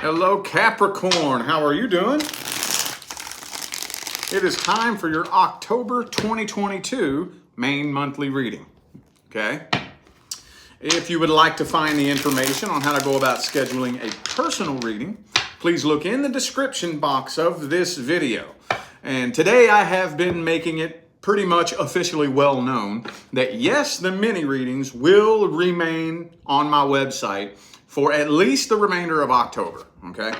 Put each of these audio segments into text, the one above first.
Hello, Capricorn. How are you doing? It is time for your October 2022 main monthly reading. Okay? If you would like to find the information on how to go about scheduling a personal reading, please look in the description box of this video. And today I have been making it pretty much officially well known that yes, the mini readings will remain on my website for at least the remainder of October, okay?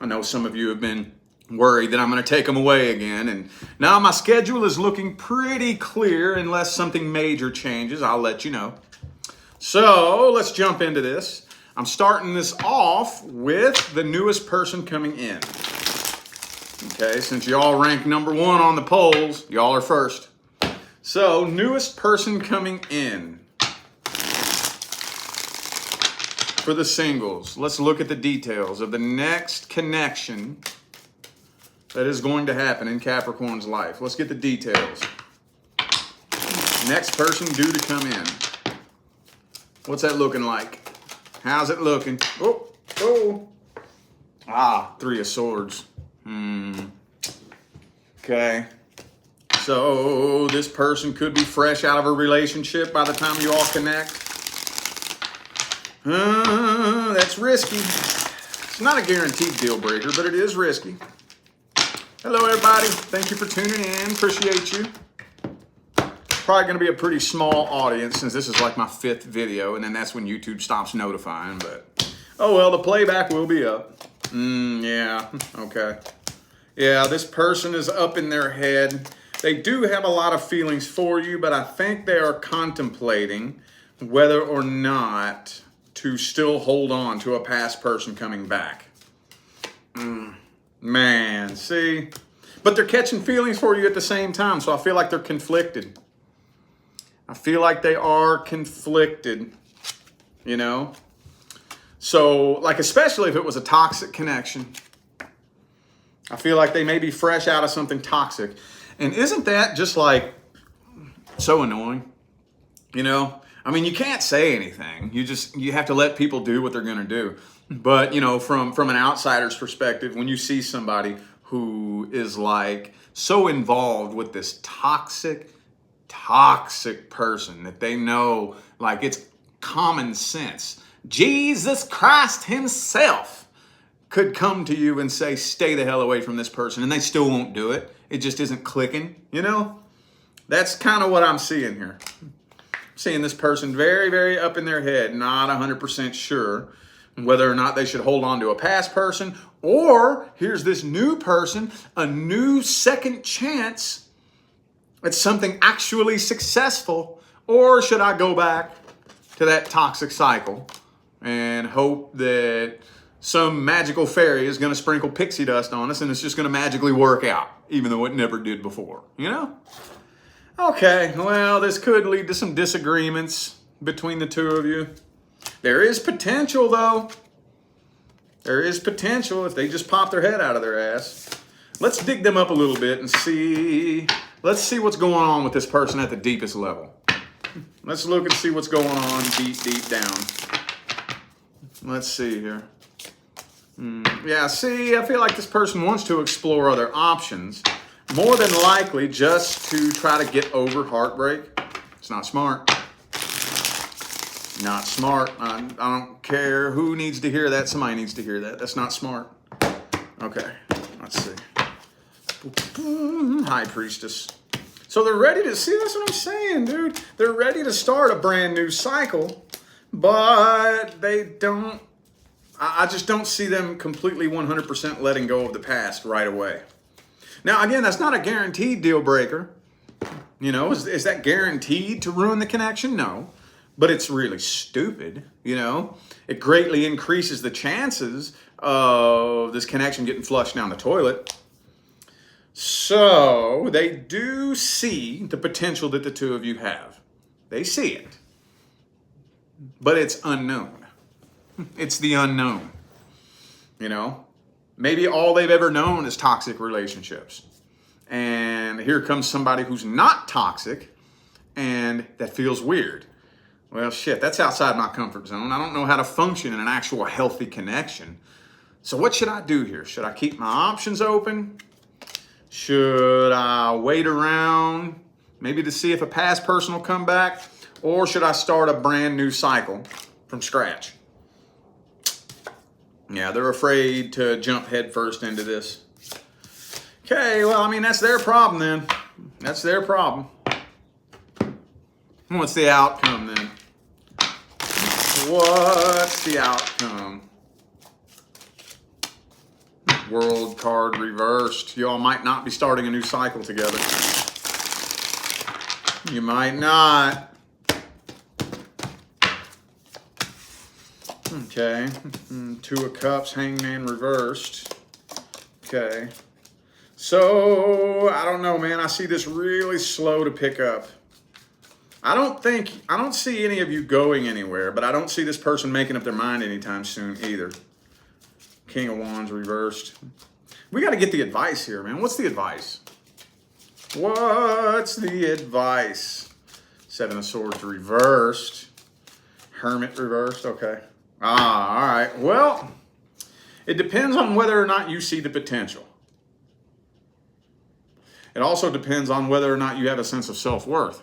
I know some of you have been worried that I'm going to take them away again, and now my schedule is looking pretty clear unless something major changes. I'll let you know. So let's jump into this. I'm starting this off with the newest person coming in. Okay, since y'all rank number one on the polls, y'all are first. So, newest person coming in. For the singles, let's look at the details of the next connection that is going to happen in Capricorn's life. Let's get the details. Next person due to come in. What's that looking like? How's it looking? Oh. Three of Swords. Okay. So this person could be fresh out of a relationship by the time you all connect. That's risky. It's not a guaranteed deal breaker, but it is risky. Hello, everybody. Thank you for tuning in. Appreciate you. Probably going to be a pretty small audience since this is like my 5th video, and then that's when YouTube stops notifying. But oh well, the playback will be up. Yeah. Okay. Yeah, this person is up in their head. They do have a lot of feelings for you, but I think they are contemplating whether or not to still hold on to a past person coming back. Man, see? But they're catching feelings for you at the same time, so I feel like they're conflicted. I feel like they are conflicted, you know? So, like, especially if it was a toxic connection, I feel like they may be fresh out of something toxic. And isn't that just, like, so annoying? You know? I mean, you can't say anything. You have to let people do what they're going to do. But, you know, from an outsider's perspective, when you see somebody who is like so involved with this toxic person that they know, like, it's common sense. Jesus Christ himself could come to you and say, stay the hell away from this person, and they still won't do it. It just isn't clicking, you know? That's kind of what I'm seeing here. Seeing this person very, very up in their head, not 100% sure whether or not they should hold on to a past person, or here's this new person, a new second chance at something actually successful, or should I go back to that toxic cycle and hope that some magical fairy is going to sprinkle pixie dust on us and it's just going to magically work out, even though it never did before, you know? Okay, well, this could lead to some disagreements between the two of you. There is potential, though. There is potential if they just pop their head out of their ass. Let's dig them up a little bit and see. Let's see what's going on with this person at the deepest level. Let's look and see what's going on deep down. Let's see here. Yeah, see, I feel like this person wants to explore other options. More than likely just to try to get over heartbreak. It's not smart. Not smart. I don't care who needs to hear that. Somebody needs to hear that. That's not smart. Okay, let's see. High Priestess. So they're ready to, see, that's what I'm saying, dude. They're ready to start a brand new cycle, but they don't, I just don't see them completely 100% letting go of the past right away. Now, again, that's not a guaranteed deal breaker. You know, is that guaranteed to ruin the connection? No. But it's really stupid, you know? It greatly increases the chances of this connection getting flushed down the toilet. So, they do see the potential that the two of you have. They see it. But it's unknown. It's the unknown, you know? Maybe all they've ever known is toxic relationships. And here comes somebody who's not toxic, and that feels weird. Well, shit, that's outside my comfort zone. I don't know how to function in an actual healthy connection. So what should I do here? Should I keep my options open? Should I wait around maybe to see if a past person will come back? Or should I start a brand new cycle from scratch? Yeah, they're afraid to jump headfirst into this. Okay, well, I mean, that's their problem then. That's their problem. What's the outcome then? What's the outcome? World card reversed. Y'all might not be starting a new cycle together. You might not. Okay. Two of Cups, Hangman reversed. Okay. So, I don't know, man. I see this really slow to pick up. I don't see any of you going anywhere, but I don't see this person making up their mind anytime soon either. King of Wands reversed. We got to get the advice here, man. What's the advice? What's the advice? Seven of Swords reversed. Hermit reversed. Okay. All right. Well, it depends on whether or not you see the potential. It also depends on whether or not you have a sense of self-worth.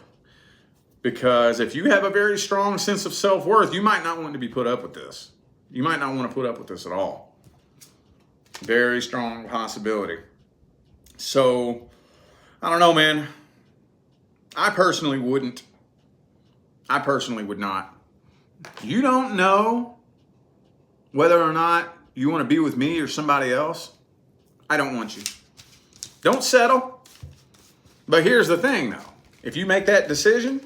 Because if you have a very strong sense of self-worth, you might not want to be put up with this. You might not want to put up with this at all. Very strong possibility. So, I don't know, man. I personally wouldn't. I personally would not. You don't know whether or not you want to be with me or somebody else. I don't want you. Don't settle. But here's the thing, though. If you make that decision,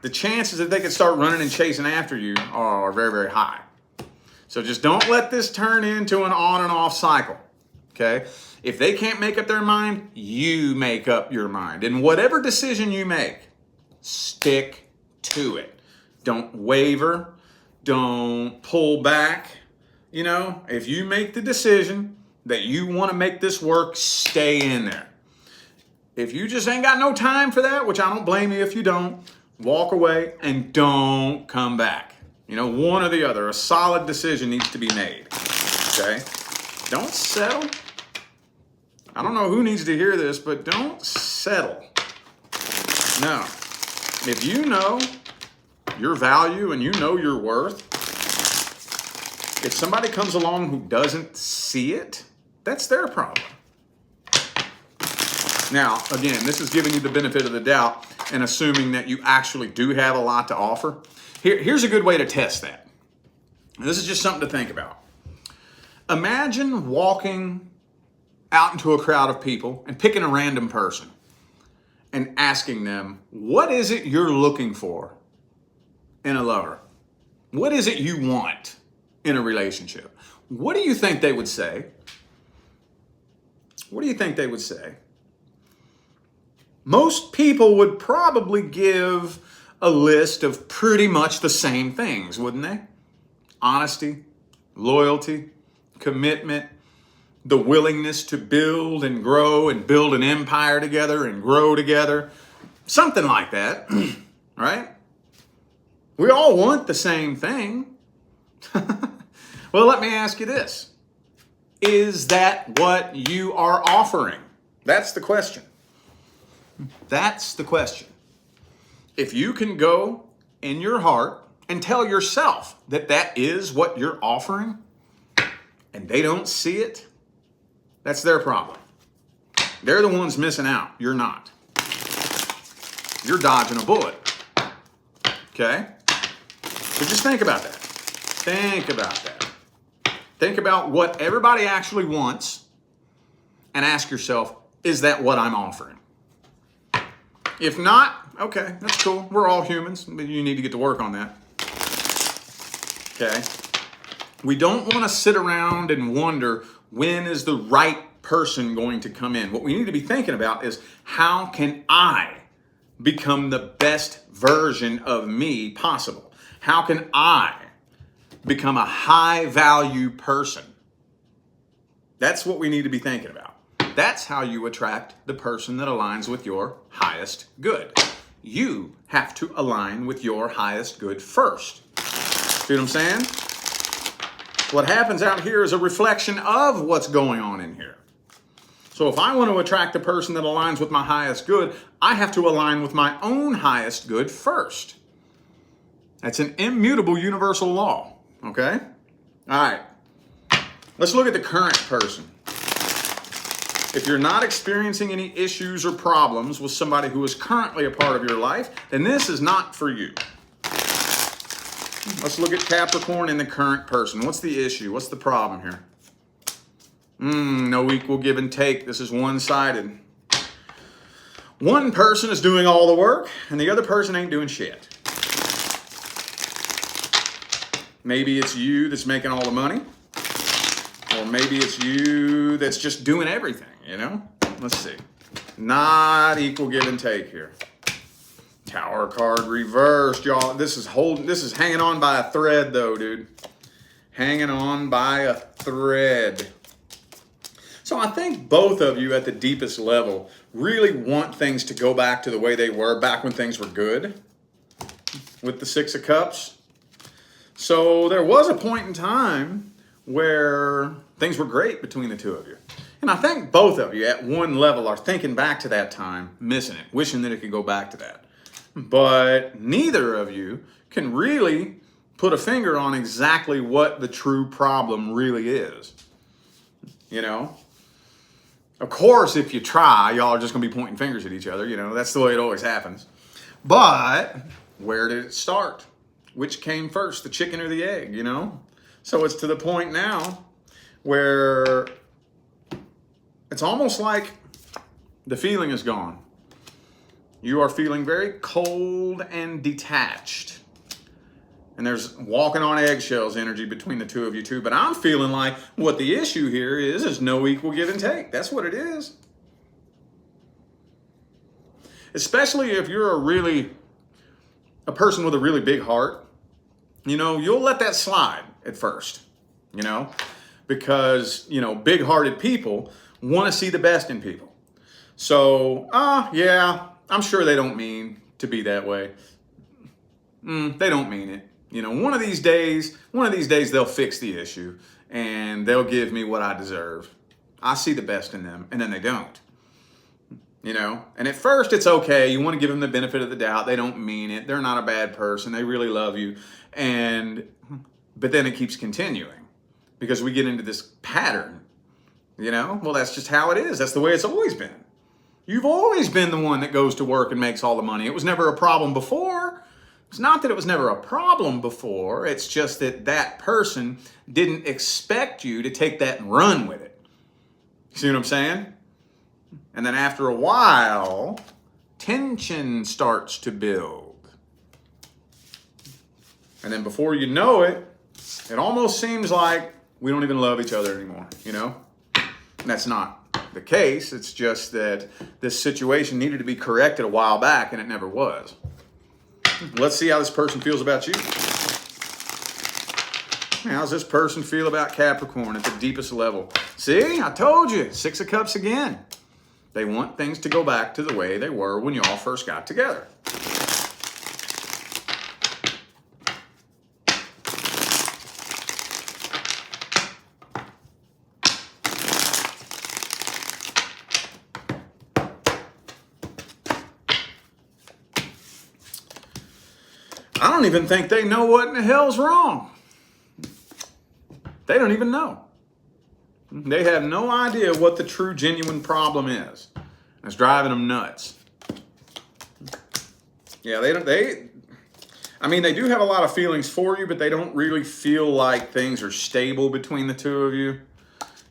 the chances that they could start running and chasing after you are very, very high. So just don't let this turn into an on and off cycle, okay? If they can't make up their mind, you make up your mind. And whatever decision you make, stick to it. Don't waver. Don't pull back. You know, if you make the decision that you want to make this work, stay in there. If you just ain't got no time for that, which I don't blame you if you don't, walk away and don't come back. You know, one or the other. A solid decision needs to be made. Okay? Don't settle. I don't know who needs to hear this, but don't settle. No. If you know your value and you know your worth, if somebody comes along who doesn't see it, that's their problem. Now, again, this is giving you the benefit of the doubt and assuming that you actually do have a lot to offer. Here's a good way to test that. This is just something to think about. Imagine walking out into a crowd of people and picking a random person and asking them, what is it you're looking for in a lover? What is it you want in a relationship? What do you think they would say? What do you think they would say? Most people would probably give a list of pretty much the same things, wouldn't they? Honesty, loyalty, commitment, the willingness to build and grow and build an empire together and grow together. Something like that, right? We all want the same thing. Well, let me ask you this. Is that what you are offering? That's the question. That's the question. If you can go in your heart and tell yourself that that is what you're offering and they don't see it, that's their problem. They're the ones missing out. You're not. You're dodging a bullet. Okay? So just think about that. Think about that. Think about what everybody actually wants and ask yourself, is that what I'm offering? If not, okay, that's cool. We're all humans, but you need to get to work on that. Okay? We don't want to sit around and wonder when is the right person going to come in. What we need to be thinking about is how can I become the best version of me possible? How can I become a high value person? That's what we need to be thinking about. That's how you attract the person that aligns with your highest good. You have to align with your highest good first. See what I'm saying? What happens out here is a reflection of what's going on in here. So if I want to attract the person that aligns with my highest good, I have to align with my own highest good first. That's an immutable universal law, okay? All right, let's look at the current person. If you're not experiencing any issues or problems with somebody who is currently a part of your life, then this is not for you. Let's look at Capricorn and the current person. What's the issue? What's the problem here? No equal give and take. This is one-sided. One person is doing all the work, and the other person ain't doing shit. Maybe it's you that's making all the money, or maybe it's you that's just doing everything, you know? Let's see. Not equal give and take here. Tower card reversed, y'all. This is hanging on by a thread, though, dude. Hanging on by a thread. So I think both of you at the deepest level really want things to go back to the way they were back when things were good with the Six of Cups. So there was a point in time where things were great between the two of you. And I think both of you at one level are thinking back to that time, missing it, wishing that it could go back to that. But neither of you can really put a finger on exactly what the true problem really is. You know? Of course, if you try, y'all are just going to be pointing fingers at each other. You know, that's the way it always happens. But where did it start? Which came first, the chicken or the egg, you know? So it's to the point now where it's almost like the feeling is gone. You are feeling very cold and detached. And there's walking on eggshells energy between the two of you two. But I'm feeling like what the issue here is no equal give and take. That's what it is. Especially if you're a person with a really big heart. You know, you'll let that slide at first. You know, because, you know, big-hearted people want to see the best in people. So, yeah, I'm sure they don't mean to be that way. They don't mean it. You know, one of these days they'll fix the issue and they'll give me what I deserve. I see the best in them, and then they don't. You know, and at first it's okay. You want to give them the benefit of the doubt. They don't mean it. They're not a bad person. They really love you. But then it keeps continuing because we get into this pattern. You know, well, that's just how it is. That's the way it's always been. You've always been the one that goes to work and makes all the money. It was never a problem before. It's not that it was never a problem before. It's just that that person didn't expect you to take that and run with it. See what I'm saying? And then after a while, tension starts to build. And then before you know it, it almost seems like we don't even love each other anymore, you know? And that's not the case. It's just that this situation needed to be corrected a while back, and it never was. Let's see how this person feels about you. How's this person feel about Capricorn at the deepest level? See, I told you, Six of Cups again. They want things to go back to the way they were when you all first got together. I don't even think they know what in the hell's wrong. They don't even know. They have no idea what the true, genuine problem is. It's driving them nuts. Yeah, they do have a lot of feelings for you, but they don't really feel like things are stable between the two of you.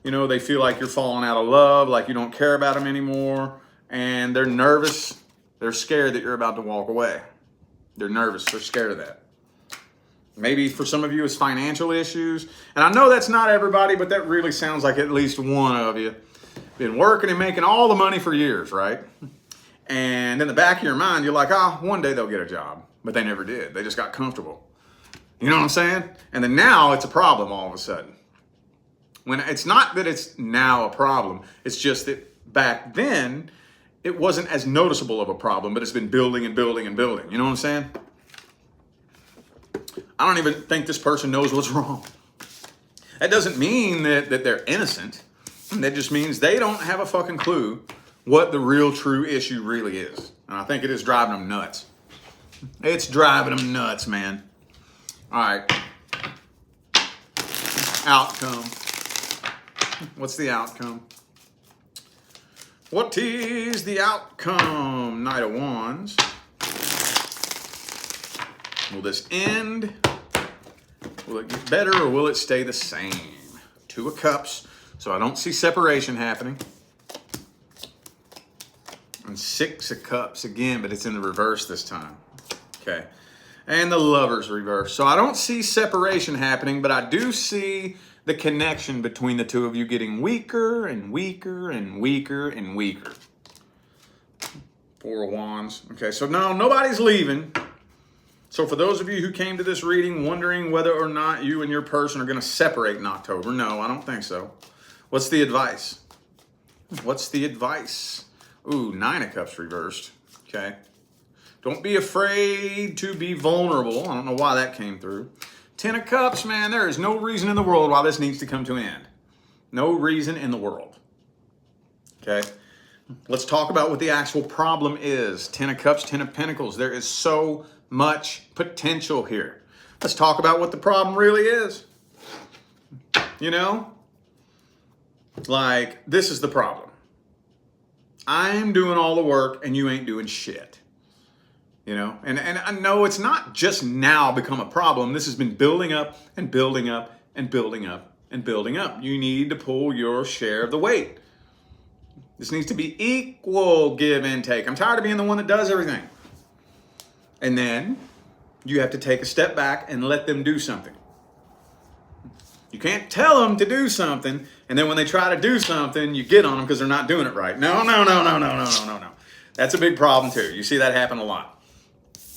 You know, they feel like you're falling out of love, like you don't care about them anymore, and they're nervous. They're scared that you're about to walk away. They're nervous. They're scared of that. Maybe for some of you it's financial issues. And I know that's not everybody, but that really sounds like at least one of you. Been working and making all the money for years, right? And in the back of your mind, you're like, one day they'll get a job. But they never did. They just got comfortable. You know what I'm saying? And then now it's a problem all of a sudden. When it's not that it's now a problem. It's just that back then, it wasn't as noticeable of a problem, but it's been building and building and building. You know what I'm saying? I don't even think this person knows what's wrong. That doesn't mean that they're innocent. That just means they don't have a fucking clue what the real true issue really is. And I think it is driving them nuts. It's driving them nuts, man. All right. Outcome. What's the outcome? What is the outcome? Knight of Wands. Will this end? Will it get better or will it stay the same? Two of Cups. So I don't see separation happening. And Six of Cups again, but it's in the reverse this time. Okay. And the Lovers reverse. So I don't see separation happening, but I do see the connection between the two of you getting weaker and weaker and weaker and weaker. Four of Wands. Okay, so no, nobody's leaving. So for those of you who came to this reading wondering whether or not you and your person are going to separate in October, no, I don't think so. What's the advice? What's the advice? Ooh, Nine of Cups reversed. Okay. Don't be afraid to be vulnerable. I don't know why that came through. Ten of Cups, man, there is no reason in the world why this needs to come to an end. No reason in the world. Okay. Let's talk about what the actual problem is. Ten of Cups, Ten of Pentacles. There is so much potential here. Let's talk about what the problem really is. You know? Like, this is the problem. I'm doing all the work and you ain't doing shit. You know? And I know it's not just now become a problem. This has been building up and building up and building up and building up. You need to pull your share of the weight. This needs to be equal give and take. I'm tired of being the one that does everything. And then you have to take a step back and let them do something. You can't tell them to do something, and then when they try to do something, you get on them because they're not doing it right. No. That's a big problem too. You see that happen a lot.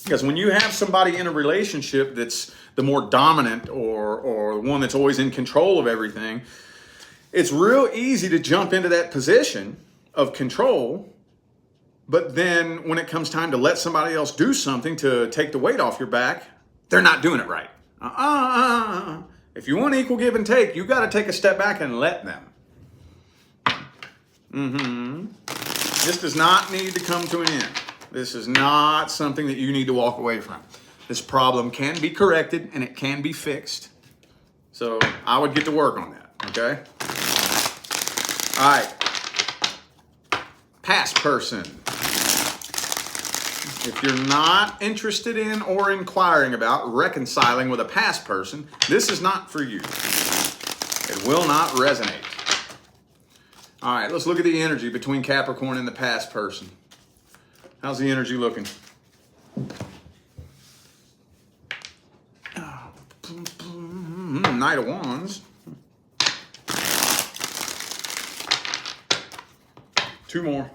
Because when you have somebody in a relationship that's the more dominant or the one that's always in control of everything, it's real easy to jump into that position of control. But then when it comes time to let somebody else do something to take the weight off your back, they're not doing it right. If you want equal give and take, you got to take a step back and let them. This does not need to come to an end. This is not something that you need to walk away from. This problem can be corrected and it can be fixed. So I would get to work on that, okay? All right. Past person. If you're not interested in or inquiring about reconciling with a past person, this is not for you. It will not resonate. All right, let's look at the energy between Capricorn and the past person. How's the energy looking? Knight of Wands. Two more.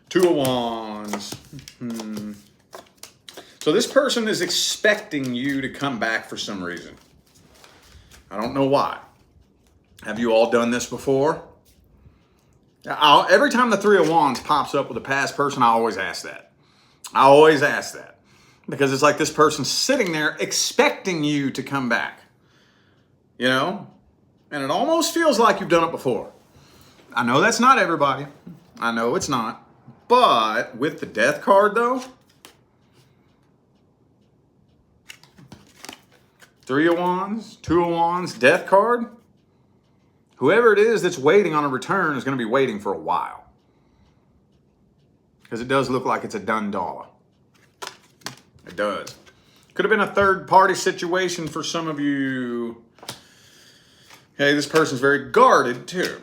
Two of Wands. So this person is expecting you to come back for some reason. I don't know why. Have you all done this before? Every time the Three of Wands pops up with a past person, I always ask that. I always ask that. Because it's like this person's sitting there expecting you to come back. You know? And it almost feels like you've done it before. I know that's not everybody. I know it's not. But with the Death card, though, Three of Wands, Two of Wands, Death card, whoever it is that's waiting on a return is going to be waiting for a while. Because it does look like it's a done dollar. It does. Could have been a third-party situation for some of you. Hey, this person's very guarded, too.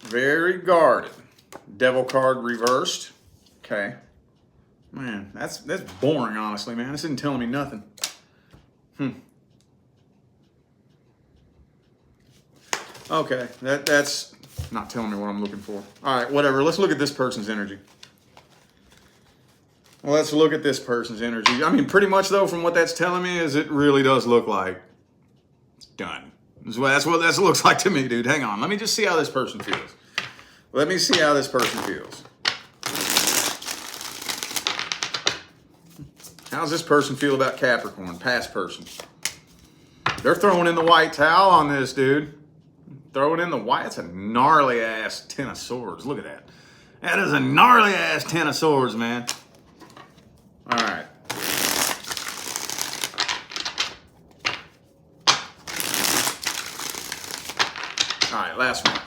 Very guarded. Devil card reversed. Okay. Man, that's boring, honestly, man. This isn't telling me nothing. Okay, that's not telling me what I'm looking for. All right, whatever. Let's look at this person's energy. Well, let's look at this person's energy. I mean, pretty much, though, from what that's telling me is it really does look like it's done. That's what that looks like to me, dude. Hang on. Let me just see how this person feels. Let me see how this person feels. How's this person feel about Capricorn, past person? They're throwing in the white towel on this, dude. Throwing in the white. That's a gnarly ass 10 of swords. Look at that. That is a gnarly ass 10 of swords, man. All right. All right, last one.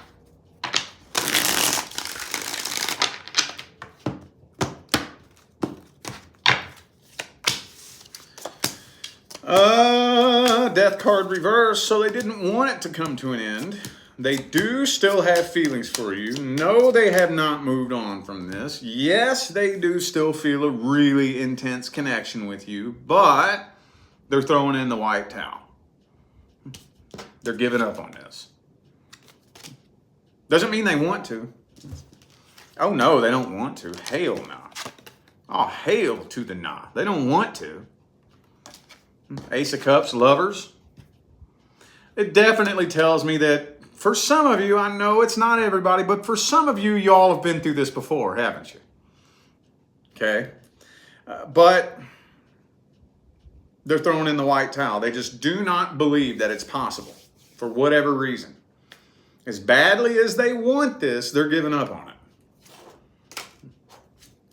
Death card reverse, so they didn't want it to come to an end. They do still have feelings for you. No, they have not moved on from this. Yes, they do still feel a really intense connection with you, but they're throwing in the white towel. They're giving up on this. Doesn't mean they want to. Oh no, they don't want to. Hell no. Oh, hail to the nah. They don't want to. Ace of Cups, lovers. It definitely tells me that for some of you, I know it's not everybody, but for some of you, y'all have been through this before, haven't you? Okay? But they're throwing in the white towel. They just do not believe that it's possible for whatever reason. As badly as they want this, they're giving up on it.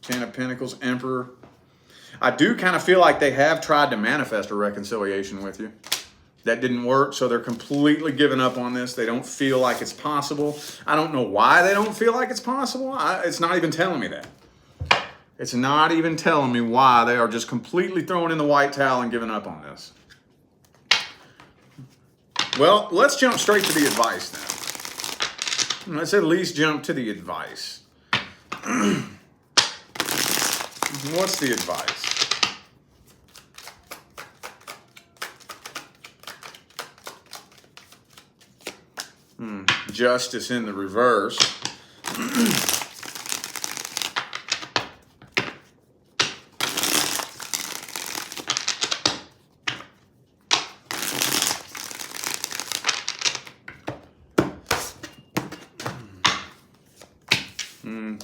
Ten of Pentacles, Emperor. I do kind of feel like they have tried to manifest a reconciliation with you. That didn't work, so they're completely giving up on this. They don't feel like it's possible. I don't know why they don't feel like it's possible. It's not even telling me that. It's not even telling me why they are just completely throwing in the white towel and giving up on this. Well, let's jump straight to the advice then. Let's at least jump to the advice. What's the advice? Justice in the reverse.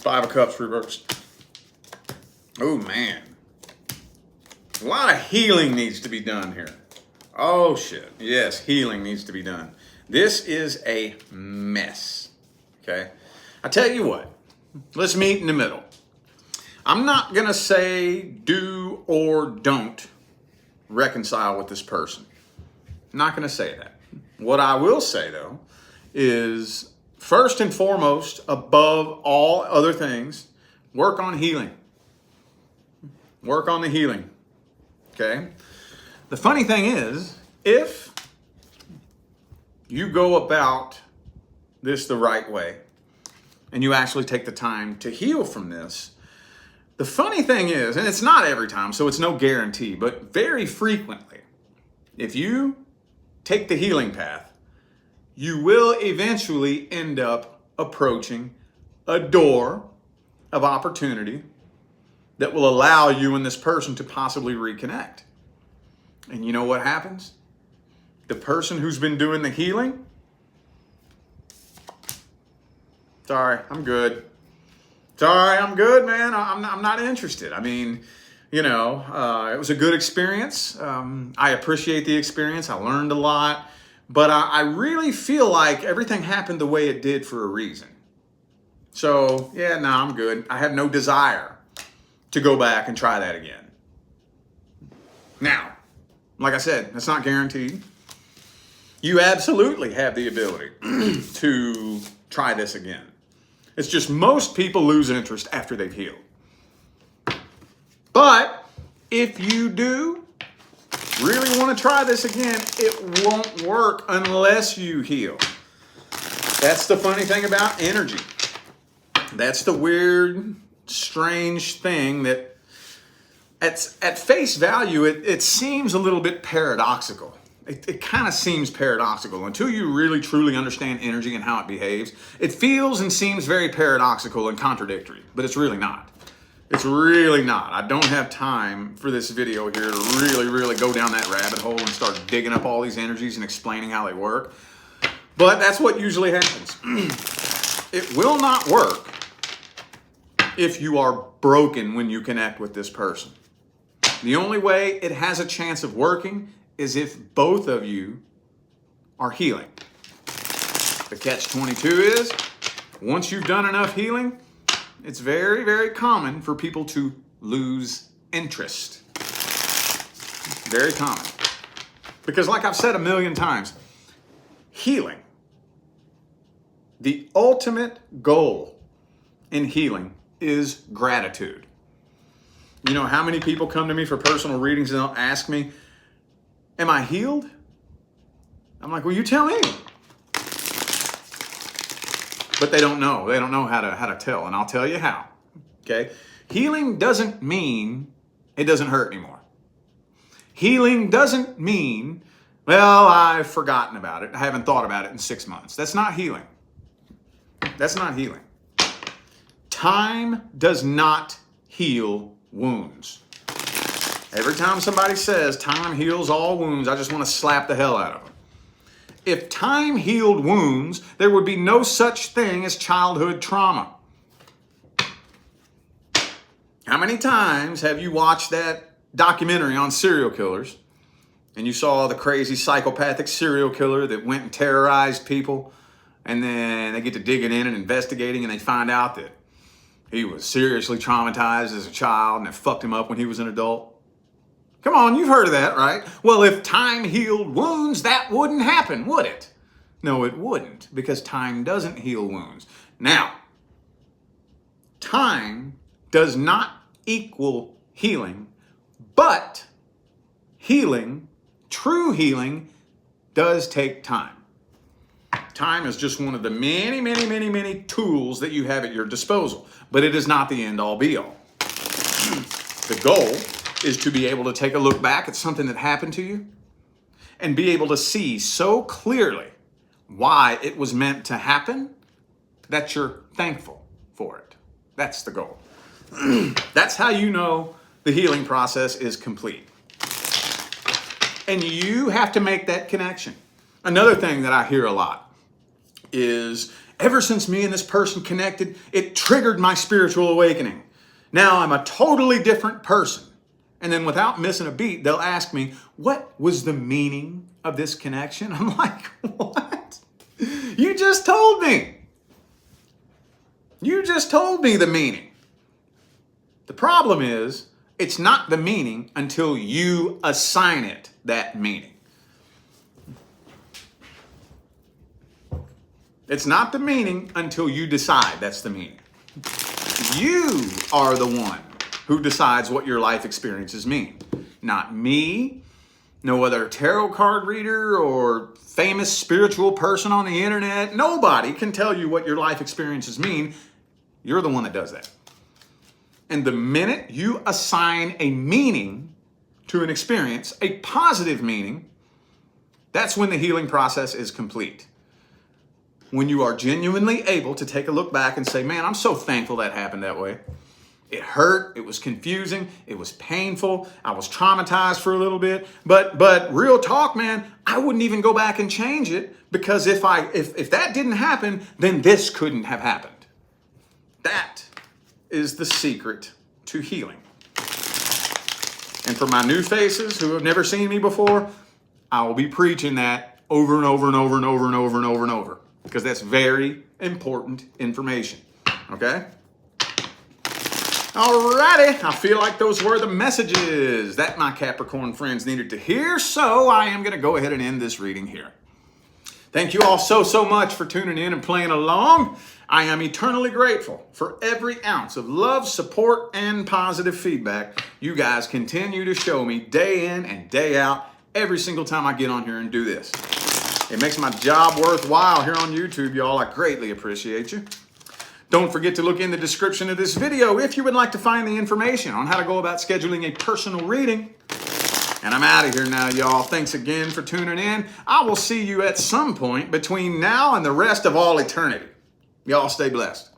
Five of Cups reversed. Oh, man. A lot of healing needs to be done here. Oh, shit. Yes, healing needs to be done. This is a mess. Okay? I tell you what. Let's meet in the middle. I'm not going to say do or don't reconcile with this person. I'm not going to say that. What I will say, though, is first and foremost, above all other things, work on healing. Work on the healing. Okay? The funny thing is, if you go about this the right way and you actually take the time to heal from this, the funny thing is, and it's not every time, so it's no guarantee, but very frequently, if you take the healing path, you will eventually end up approaching a door of opportunity that will allow you and this person to possibly reconnect. And you know what happens? The person who's been doing the healing, sorry, I'm good. Sorry, I'm good, man. I'm not interested. I mean, you know, it was a good experience. I appreciate the experience. I learned a lot. But I really feel like everything happened the way it did for a reason. So, yeah, no, I'm good. I have no desire to go back and try that again. Now, like I said, that's not guaranteed. You absolutely have the ability to try this again. It's just most people lose interest after they've healed. But if you do really want to try this again, it won't work unless you heal. That's the funny thing about energy. That's the weird, strange thing that at face value, it seems a little bit paradoxical. It kind of seems paradoxical. Until you really truly understand energy and how it behaves, it feels and seems very paradoxical and contradictory, but it's really not. It's really not. I don't have time for this video here to really go down that rabbit hole and start digging up all these energies and explaining how they work. But that's what usually happens. It will not work if you are broken when you connect with this person. The only way it has a chance of working is if both of you are healing. The catch-22 is, once you've done enough healing, it's very, very common for people to lose interest. Very common. Because like I've said a million times, healing, the ultimate goal in healing is gratitude. You know how many people come to me for personal readings and they'll ask me, am I healed? I'm like, well, you tell me. But they don't know. They don't know how to tell, and I'll tell you how. Okay? Healing doesn't mean it doesn't hurt anymore. Healing doesn't mean, well, I've forgotten about it. I haven't thought about it in 6 months. That's not healing. That's not healing. Time does not heal wounds. Every time somebody says time heals all wounds, I just want to slap the hell out of them. If time healed wounds, there would be no such thing as childhood trauma. How many times have you watched that documentary on serial killers and you saw the crazy psychopathic serial killer that went and terrorized people, and then they get to digging in and investigating and they find out that he was seriously traumatized as a child and it fucked him up when he was an adult? Come on, you've heard of that, right? Well, if time healed wounds, that wouldn't happen, would it? No, it wouldn't, because time doesn't heal wounds. Now, time does not equal healing, but healing, true healing, does take time. Time is just one of the many, many, many, many tools that you have at your disposal, but it is not the end-all be-all. The goal is to be able to take a look back at something that happened to you and be able to see so clearly why it was meant to happen that you're thankful for it. That's the goal. That's how you know the healing process is complete. And you have to make that connection. Another thing that I hear a lot is, ever since me and this person connected, it triggered my spiritual awakening. Now I'm a totally different person. And then without missing a beat, they'll ask me, what was the meaning of this connection? I'm like, what? You just told me. You just told me the meaning. The problem is, it's not the meaning until you assign it that meaning. It's not the meaning until you decide that's the meaning. You are the one who decides what your life experiences mean. Not me, no other tarot card reader or famous spiritual person on the internet. Nobody can tell you what your life experiences mean. You're the one that does that. And the minute you assign a meaning to an experience, a positive meaning, that's when the healing process is complete. When you are genuinely able to take a look back and say, man, I'm so thankful that happened that way. It hurt, it was confusing, it was painful, I was traumatized for a little bit, but real talk, man, I wouldn't even go back and change it, because if that didn't happen, then this couldn't have happened. That is the secret to healing. And for my new faces who have never seen me before, I will be preaching that over and over and over and over and over and over and over, because that's very important information, okay? Alrighty, I feel like those were the messages that my Capricorn friends needed to hear, so I am going to go ahead and end this reading here. Thank you all so much for tuning in and playing along. I am eternally grateful for every ounce of love, support, and positive feedback you guys continue to show me day in and day out every single time I get on here and do this. It makes my job worthwhile here on YouTube, y'all. I greatly appreciate you. Don't forget to look in the description of this video if you would like to find the information on how to go about scheduling a personal reading. And I'm out of here now, y'all. Thanks again for tuning in. I will see you at some point between now and the rest of all eternity. Y'all stay blessed.